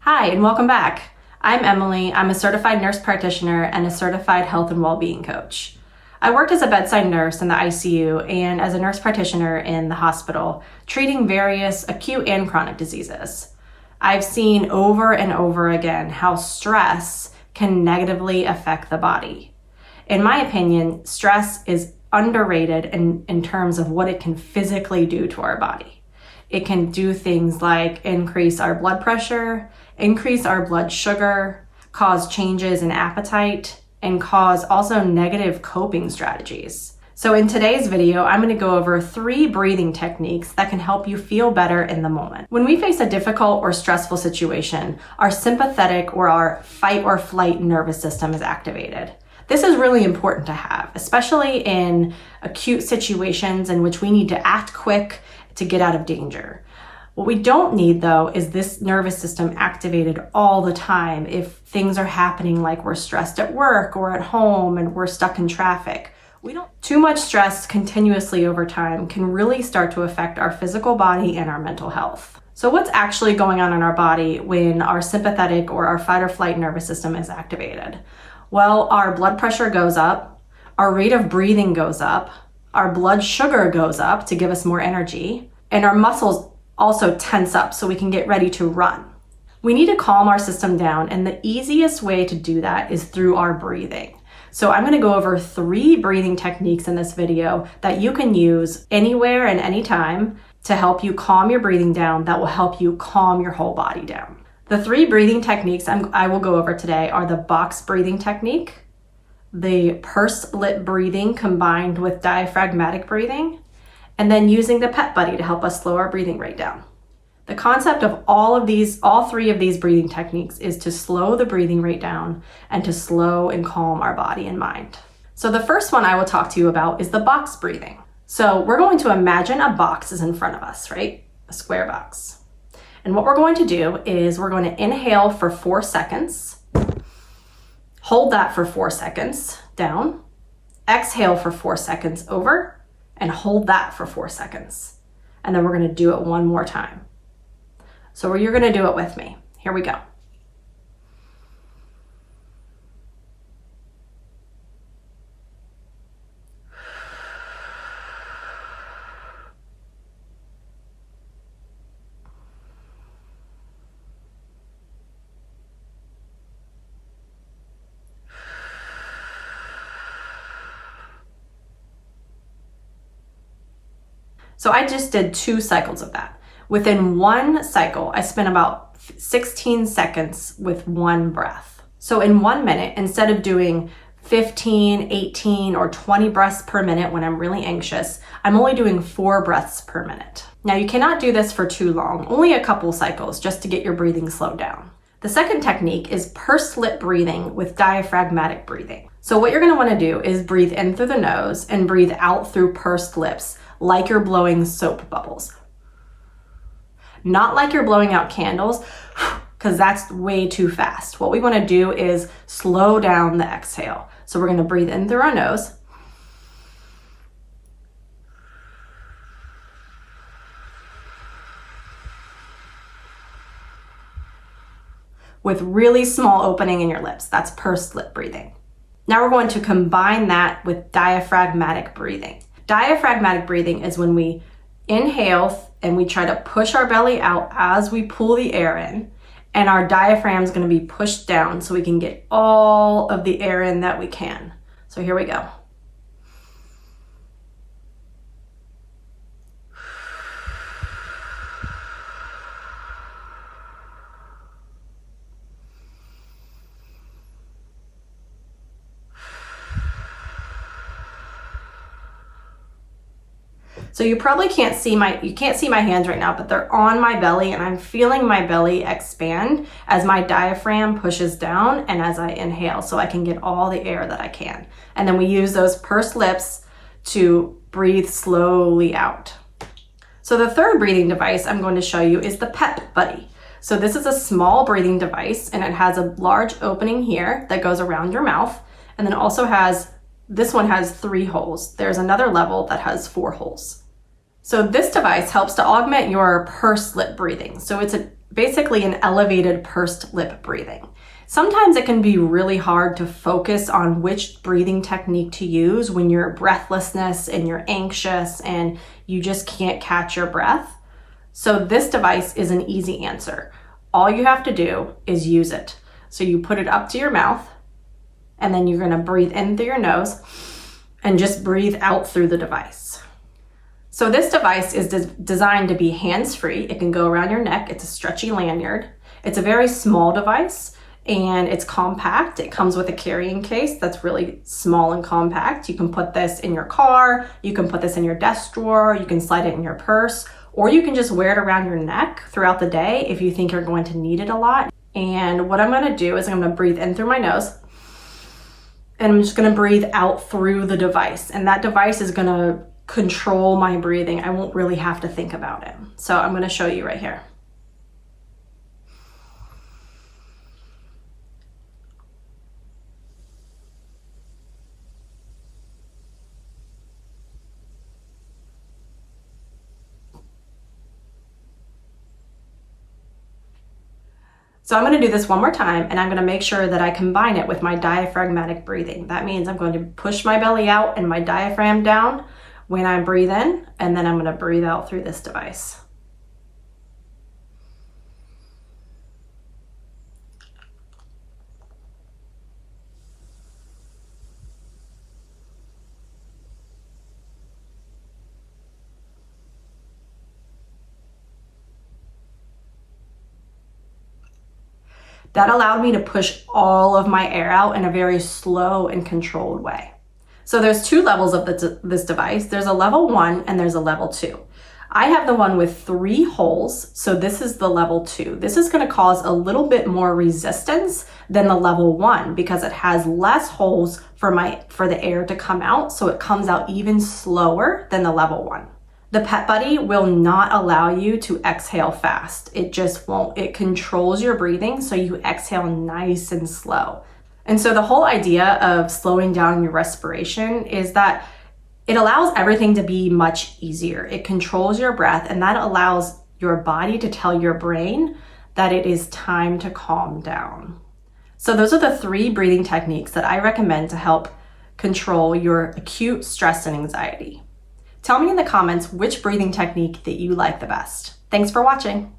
Hi, and welcome back. I'm Emily. I'm a certified nurse practitioner and a certified health and well-being coach. I worked as a bedside nurse in the ICU and as a nurse practitioner in the hospital, treating various acute and chronic diseases. I've seen over and over again how stress can negatively affect the body. In my opinion, stress is underrated in terms of what it can physically do to our body. It can do things like increase our blood pressure, increase our blood sugar, cause changes in appetite, and cause also negative coping strategies. So in today's video, I'm going to go over 3 breathing techniques that can help you feel better in the moment. When we face a difficult or stressful situation, our sympathetic or our fight or flight nervous system is activated. This is really important to have, especially in acute situations in which we need to act quick to get out of danger. What we don't need, though, is this nervous system activated all the time if things are happening like we're stressed at work or at home and we're stuck in traffic. Too much stress continuously over time can really start to affect our physical body and our mental health. So what's actually going on in our body when our sympathetic or our fight or flight nervous system is activated? Well, our blood pressure goes up, our rate of breathing goes up, our blood sugar goes up to give us more energy, and our muscles also tense up so we can get ready to run. We need to calm our system down, and the easiest way to do that is through our breathing. So I'm going to go over 3 breathing techniques in this video that you can use anywhere and anytime to help you calm your breathing down that will help you calm your whole body down. The 3 breathing techniques I will go over today are the box breathing technique, the pursed lip breathing combined with diaphragmatic breathing, and then using the pet buddy to help us slow our breathing rate down. The concept of all 3 of these breathing techniques is to slow the breathing rate down and to slow and calm our body and mind. So the first one I will talk to you about is the box breathing. So we're going to imagine a box is in front of us, right? A square box. And what we're going to do is we're going to inhale for 4 seconds, hold that for 4 seconds down, exhale for 4 seconds over, and hold that for 4 seconds. And then we're going to do it one more time. So you're going to do it with me. Here we go. So I just did 2 cycles of that. Within 1 cycle, I spent about 16 seconds with 1 breath. So in 1 minute, instead of doing 15, 18, or 20 breaths per minute when I'm really anxious, I'm only doing 4 breaths per minute. Now you cannot do this for too long, only a couple cycles just to get your breathing slowed down. The second technique is pursed lip breathing with diaphragmatic breathing. So what you're going to want to do is breathe in through the nose and breathe out through pursed lips, like you're blowing soap bubbles. Not like you're blowing out candles, because that's way too fast. What we want to do is slow down the exhale. So we're going to breathe in through our nose. With really small opening in your lips. That's pursed lip breathing. Now we're going to combine that with diaphragmatic breathing. Diaphragmatic breathing is when we inhale and we try to push our belly out as we pull the air in, and our diaphragm is going to be pushed down so we can get all of the air in that we can. So here we go. So you probably can't see my hands right now, but they're on my belly and I'm feeling my belly expand as my diaphragm pushes down and as I inhale so I can get all the air that I can. And then we use those pursed lips to breathe slowly out. So the third breathing device I'm going to show you is the pet buddy. So this is a small breathing device and it has a large opening here that goes around your mouth, and then also this one has 3 holes. There's another level that has 4 holes. So this device helps to augment your pursed lip breathing. So it's a basically an elevated pursed lip breathing. Sometimes it can be really hard to focus on which breathing technique to use when you're breathlessness and you're anxious and you just can't catch your breath. So this device is an easy answer. All you have to do is use it. So you put it up to your mouth, and then you're gonna breathe in through your nose and just breathe out through the device. So this device is designed to be hands-free. It can go around your neck. It's a stretchy lanyard. It's a very small device and it's compact. It comes with a carrying case that's really small and compact. You can put this in your car, you can put this in your desk drawer, you can slide it in your purse, or you can just wear it around your neck throughout the day if you think you're going to need it a lot. And what I'm gonna do is I'm gonna breathe in through my nose, and I'm just gonna breathe out through the device. And that device is gonna control my breathing. I won't really have to think about it. So I'm gonna show you right here. So I'm gonna do this one more time, and I'm gonna make sure that I combine it with my diaphragmatic breathing. That means I'm going to push my belly out and my diaphragm down when I breathe in, and then I'm gonna breathe out through this device. That allowed me to push all of my air out in a very slow and controlled way. So there's two levels of this device. There's a level 1 and there's a level 2. I have the one with 3 holes, so this is the level 2. This is gonna cause a little bit more resistance than the level 1 because it has less holes for the air to come out, so it comes out even slower than the level 1. The Pet Buddy will not allow you to exhale fast. It just won't. It controls your breathing so you exhale nice and slow. And so the whole idea of slowing down your respiration is that it allows everything to be much easier. It controls your breath, and that allows your body to tell your brain that it is time to calm down. So those are the 3 breathing techniques that I recommend to help control your acute stress and anxiety. Tell me in the comments which breathing technique that you like the best. Thanks for watching.